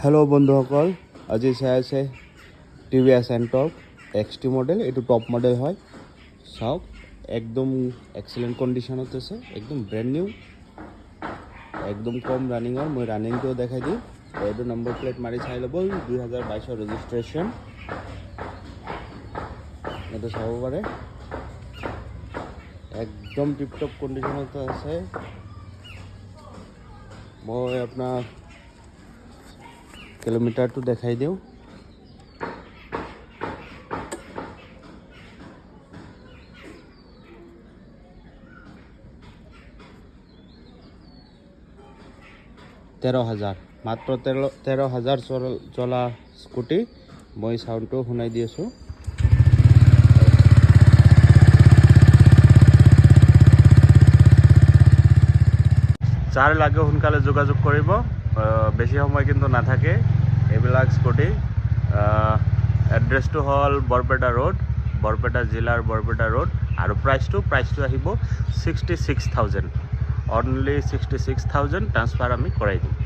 Hello बंधुসকল আজি চাই আছে টিভিএস এন্টৰ্ক XT মডেল এটো টপ মডেল হয় চাওক একদম এক্সেলেন্ট কন্ডিশনত আছে একদম ব্র্যান্ড নিউ একদম কম রানিং আর মই রানিং তো দেখাই দিই এটো নাম্বার প্লেট মারি চাই লব 2022 এর রেজিস্ট্রেশন এটা চাব পারে একদম টিপটপ কন্ডিশনত আছে মই আপনার किलोमीटर तो देखाई दिও 13,000 मात्र 13,000 चला स्कूटी मैं साउंड तो शुनाई दी आसो चार लागे सोनकाले जोगाजोग करिब बेसि समय किन्तु नाथाके एबिलाक स्कूटी एड्रेस तो हल बरपेटा रोड बरपेटा जिलार बरपेटा रोड और प्राइस तो आहिबो 66,000 ओनली 66,000 ट्रांसफार आमी कराई दिम।